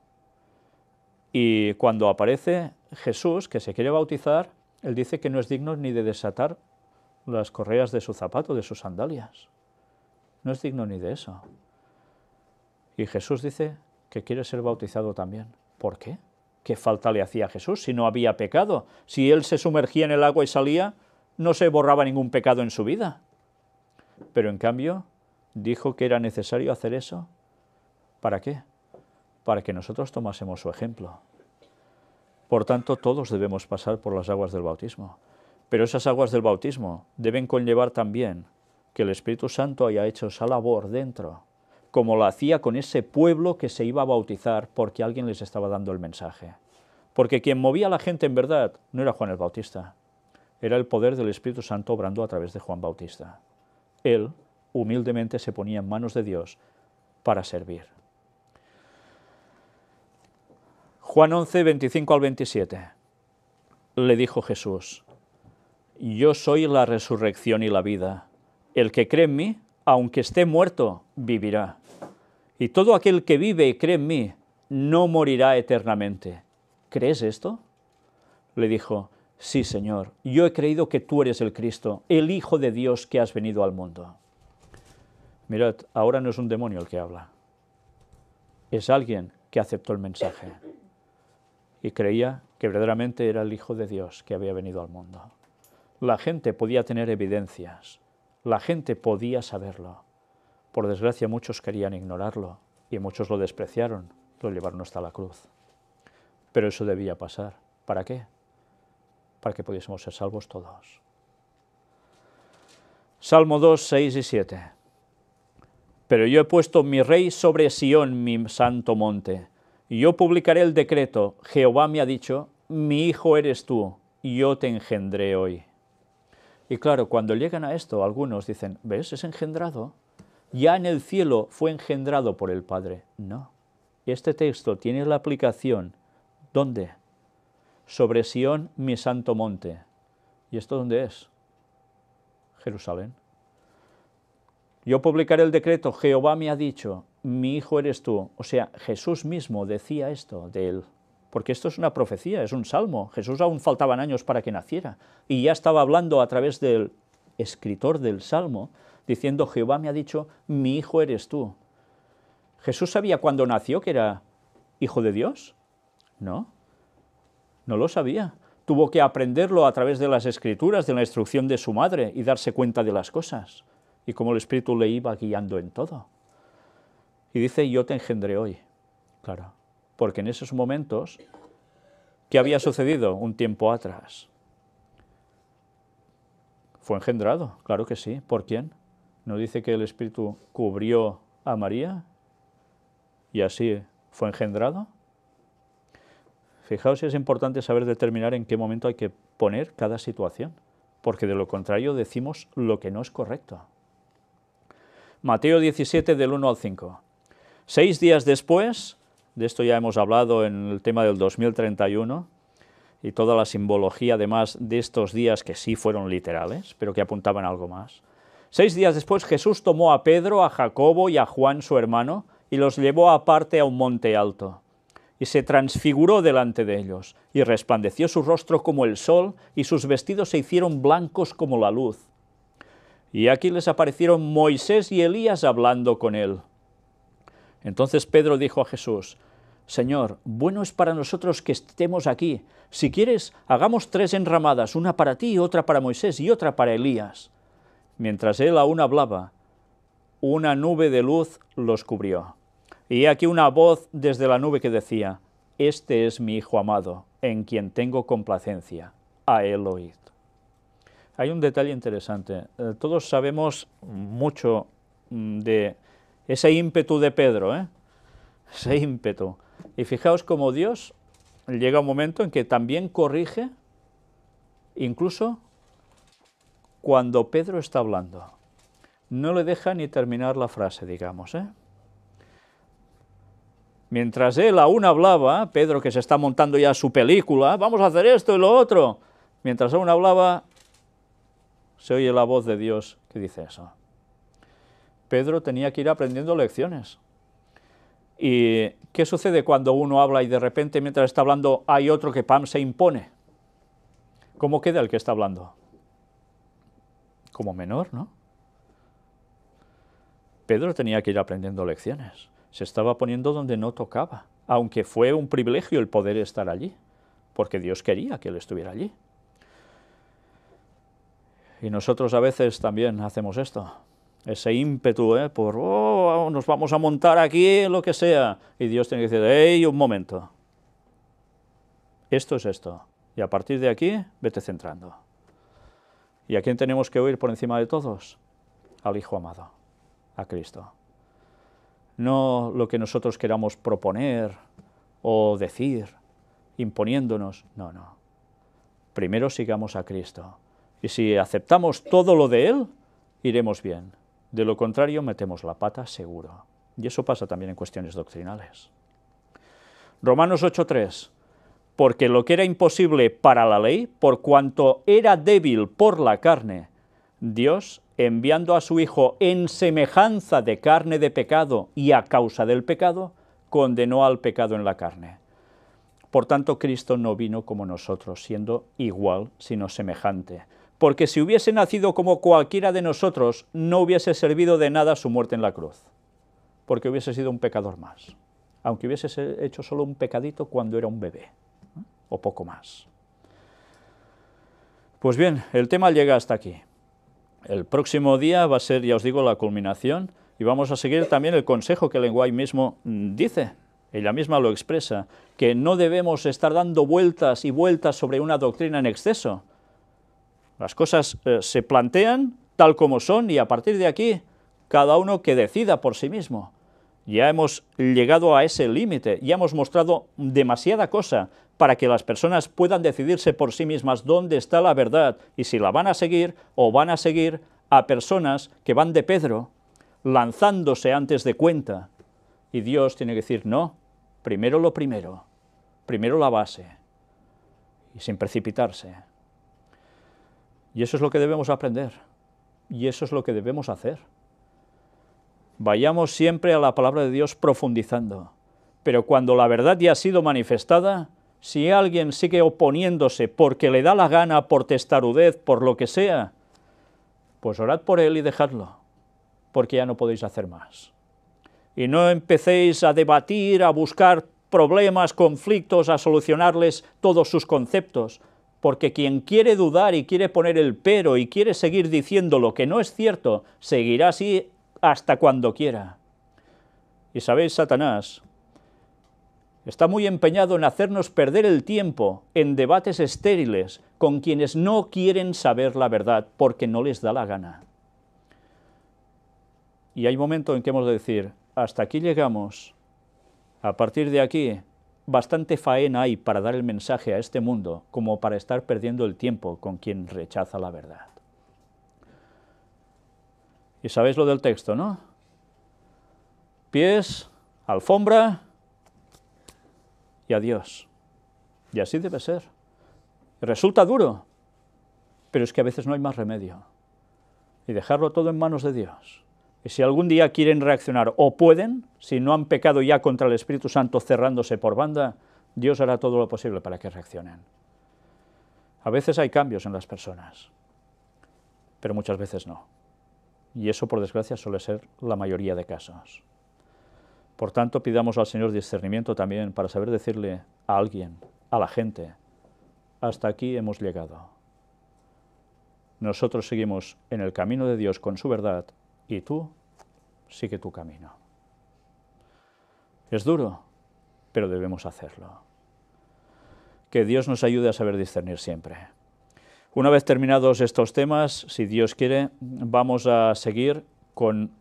Y cuando aparece Jesús, que se quiere bautizar, él dice que no es digno ni de desatar las correas de su zapato, de sus sandalias. No es digno ni de eso. Y Jesús dice que quiere ser bautizado también. ¿Por qué? ¿Qué falta le hacía a Jesús si no había pecado? Si él se sumergía en el agua y salía, no se borraba ningún pecado en su vida. Pero en cambio, dijo que era necesario hacer eso. ¿Para qué? Para que nosotros tomásemos su ejemplo. Por tanto, todos debemos pasar por las aguas del bautismo. Pero esas aguas del bautismo deben conllevar también que el Espíritu Santo haya hecho esa labor dentro, como lo hacía con ese pueblo que se iba a bautizar porque alguien les estaba dando el mensaje. Porque quien movía a la gente en verdad no era Juan el Bautista, era el poder del Espíritu Santo obrando a través de Juan Bautista. Él humildemente se ponía en manos de Dios para servir. Juan 11, 25 al 27. Le dijo Jesús, yo soy la resurrección y la vida. El que cree en mí, aunque esté muerto, vivirá. Y todo aquel que vive y cree en mí, no morirá eternamente. ¿Crees esto? Le dijo, sí, Señor, yo he creído que tú eres el Cristo, el Hijo de Dios que has venido al mundo. Mirad, ahora no es un demonio el que habla. Es alguien que aceptó el mensaje y creía que verdaderamente era el Hijo de Dios que había venido al mundo. La gente podía tener evidencias, la gente podía saberlo. Por desgracia muchos querían ignorarlo y muchos lo despreciaron, lo llevaron hasta la cruz. Pero eso debía pasar. ¿Para qué? Para que pudiésemos ser salvos todos. Salmo 2, 6 y 7. Pero yo he puesto mi rey sobre Sión, mi santo monte. Y yo publicaré el decreto. Jehová me ha dicho, mi hijo eres tú, y yo te engendré hoy. Y claro, cuando llegan a esto, algunos dicen, ¿ves? Es engendrado. Ya en el cielo fue engendrado por el Padre. No. Este texto tiene la aplicación, ¿dónde? Sobre Sión, mi santo monte. ¿Y esto dónde es? Jerusalén. Yo publicaré el decreto, Jehová me ha dicho, mi hijo eres tú. O sea, Jesús mismo decía esto de él. Porque esto es una profecía, es un salmo. Jesús aún faltaban años para que naciera. Y ya estaba hablando a través del escritor del salmo, diciendo, Jehová me ha dicho, mi hijo eres tú. ¿Jesús sabía cuando nació que era hijo de Dios? No, no lo sabía. Tuvo que aprenderlo a través de las escrituras, de la instrucción de su madre y darse cuenta de las cosas. Y cómo el Espíritu le iba guiando en todo. Y dice, yo te engendré hoy. Claro, porque en esos momentos, ¿qué había sucedido un tiempo atrás? Fue engendrado, claro que sí. ¿Por quién? ¿No dice que el Espíritu cubrió a María y así fue engendrado? Fijaos si es importante saber determinar en qué momento hay que poner cada situación, porque de lo contrario decimos lo que no es correcto. Mateo 17, del 1 al 5. 6 días después, de esto ya hemos hablado en el tema del 2031, y toda la simbología además de estos días que sí fueron literales, pero que apuntaban a algo más. 6 días después Jesús tomó a Pedro, a Jacobo y a Juan su hermano, y los llevó aparte a un monte alto. Y se transfiguró delante de ellos, y resplandeció su rostro como el sol, y sus vestidos se hicieron blancos como la luz. Y aquí les aparecieron Moisés y Elías hablando con él. Entonces Pedro dijo a Jesús, Señor, bueno es para nosotros que estemos aquí. Si quieres, hagamos 3 enramadas, una para ti, otra para Moisés y otra para Elías. Mientras él aún hablaba, una nube de luz los cubrió. Y aquí una voz desde la nube que decía, este es mi Hijo amado, en quien tengo complacencia, a él oíd. Hay un detalle interesante. Todos sabemos mucho de ese ímpetu de Pedro, ese ímpetu. Y fijaos cómo Dios llega un momento en que también corrige, incluso cuando Pedro está hablando. No le deja ni terminar la frase, digamos. Mientras él aún hablaba, Pedro, que se está montando ya su película, vamos a hacer esto y lo otro, mientras aún hablaba, se oye la voz de Dios que dice eso. Pedro tenía que ir aprendiendo lecciones. ¿Y qué sucede cuando uno habla y de repente mientras está hablando hay otro que se impone? ¿Cómo queda el que está hablando? Como menor, ¿no? Pedro tenía que ir aprendiendo lecciones. Se estaba poniendo donde no tocaba, aunque fue un privilegio el poder estar allí, porque Dios quería que él estuviera allí. Y nosotros a veces también hacemos esto, ese ímpetu, por, nos vamos a montar aquí, lo que sea, y Dios tiene que decir, hey, un momento, esto es esto, y a partir de aquí, vete centrando. ¿Y a quién tenemos que oír por encima de todos? Al Hijo amado, a Cristo. No lo que nosotros queramos proponer o decir, imponiéndonos, no, no. Primero sigamos a Cristo. Y si aceptamos todo lo de Él, iremos bien. De lo contrario, metemos la pata seguro. Y eso pasa también en cuestiones doctrinales. Romanos 8:3. Porque lo que era imposible para la ley, por cuanto era débil por la carne, Dios, enviando a su Hijo en semejanza de carne de pecado y a causa del pecado, condenó al pecado en la carne. Por tanto, Cristo no vino como nosotros, siendo igual, sino semejante. Porque si hubiese nacido como cualquiera de nosotros, no hubiese servido de nada su muerte en la cruz, porque hubiese sido un pecador más, aunque hubiese hecho solo un pecadito cuando era un bebé, o poco más. Pues bien, el tema llega hasta aquí. El próximo día va a ser, ya os digo, la culminación, y vamos a seguir también el consejo que Ellen White mismo dice, ella misma lo expresa, que no debemos estar dando vueltas y vueltas sobre una doctrina en exceso. Las cosas se plantean tal como son y a partir de aquí cada uno que decida por sí mismo. Ya hemos llegado a ese límite, ya hemos mostrado demasiada cosa para que las personas puedan decidirse por sí mismas dónde está la verdad y si la van a seguir o van a seguir a personas que van de Pedro, lanzándose antes de cuenta. Y Dios tiene que decir, no, primero lo primero, primero la base, y sin precipitarse. Y eso es lo que debemos aprender, y eso es lo que debemos hacer. Vayamos siempre a la palabra de Dios profundizando, pero cuando la verdad ya ha sido manifestada, si alguien sigue oponiéndose porque le da la gana, por testarudez, por lo que sea, pues orad por él y dejadlo, porque ya no podéis hacer más. Y no empecéis a debatir, a buscar problemas, conflictos, a solucionarles todos sus conceptos, porque quien quiere dudar y quiere poner el pero y quiere seguir diciendo lo que no es cierto, seguirá así hasta cuando quiera. Y sabéis, Satanás está muy empeñado en hacernos perder el tiempo en debates estériles con quienes no quieren saber la verdad porque no les da la gana. Y hay momentos en que hemos de decir, hasta aquí llegamos, a partir de aquí, bastante faena hay para dar el mensaje a este mundo como para estar perdiendo el tiempo con quien rechaza la verdad. Y sabéis lo del texto, ¿no? Pies, alfombra y adiós. Y así debe ser. Resulta duro, pero es que a veces no hay más remedio. Y dejarlo todo en manos de Dios. Y si algún día quieren reaccionar, o pueden, si no han pecado ya contra el Espíritu Santo cerrándose por banda, Dios hará todo lo posible para que reaccionen. A veces hay cambios en las personas, pero muchas veces no. Y eso, por desgracia, suele ser la mayoría de casos. Por tanto, pidamos al Señor discernimiento también para saber decirle a alguien, a la gente, hasta aquí hemos llegado. Nosotros seguimos en el camino de Dios con su verdad y tú sigue tu camino. Es duro, pero debemos hacerlo. Que Dios nos ayude a saber discernir siempre. Una vez terminados estos temas, si Dios quiere, vamos a seguir con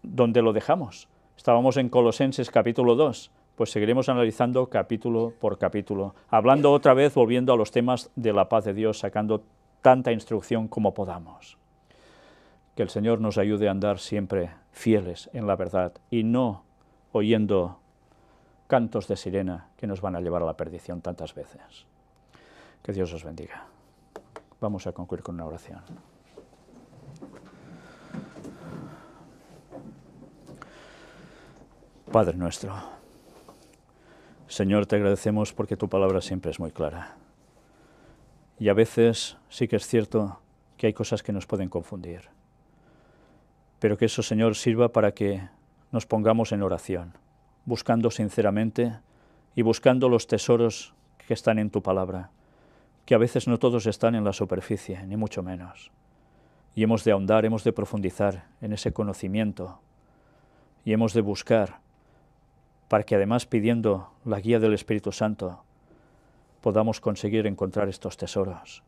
donde lo dejamos. Estábamos en Colosenses capítulo 2, pues seguiremos analizando capítulo por capítulo, hablando otra vez, volviendo a los temas de la paz de Dios, sacando tanta instrucción como podamos. Que el Señor nos ayude a andar siempre fieles en la verdad y no oyendo cantos de sirena que nos van a llevar a la perdición tantas veces. Que Dios os bendiga. Vamos a concluir con una oración. Padre nuestro, Señor, te agradecemos porque tu palabra siempre es muy clara. Y a veces sí que es cierto que hay cosas que nos pueden confundir. Pero que eso, Señor, sirva para que nos pongamos en oración, buscando sinceramente y buscando los tesoros que están en tu palabra, que a veces no todos están en la superficie, ni mucho menos. Y hemos de ahondar, hemos de profundizar en ese conocimiento y hemos de buscar para que además pidiendo la guía del Espíritu Santo podamos conseguir encontrar estos tesoros,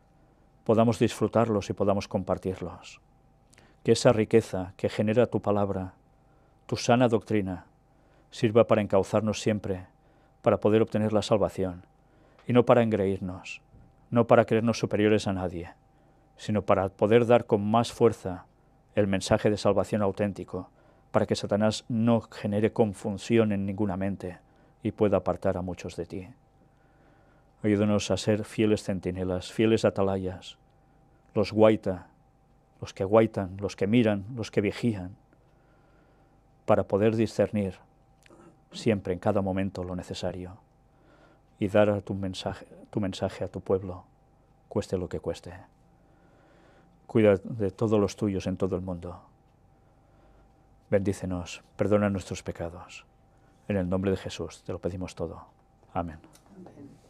podamos disfrutarlos y podamos compartirlos. Que esa riqueza que genera tu palabra, tu sana doctrina, sirva para encauzarnos siempre, para poder obtener la salvación, y no para engreírnos, no para creernos superiores a nadie, sino para poder dar con más fuerza el mensaje de salvación auténtico, para que Satanás no genere confusión en ninguna mente y pueda apartar a muchos de ti. Ayúdanos a ser fieles centinelas, fieles atalayas, los guaita, los que guaitan, los que miran, los que vigían, para poder discernir siempre, en cada momento, lo necesario y dar tu mensaje a tu pueblo, cueste lo que cueste. Cuida de todos los tuyos en todo el mundo. Bendícenos, perdona nuestros pecados. En el nombre de Jesús te lo pedimos todo. Amén. Amén.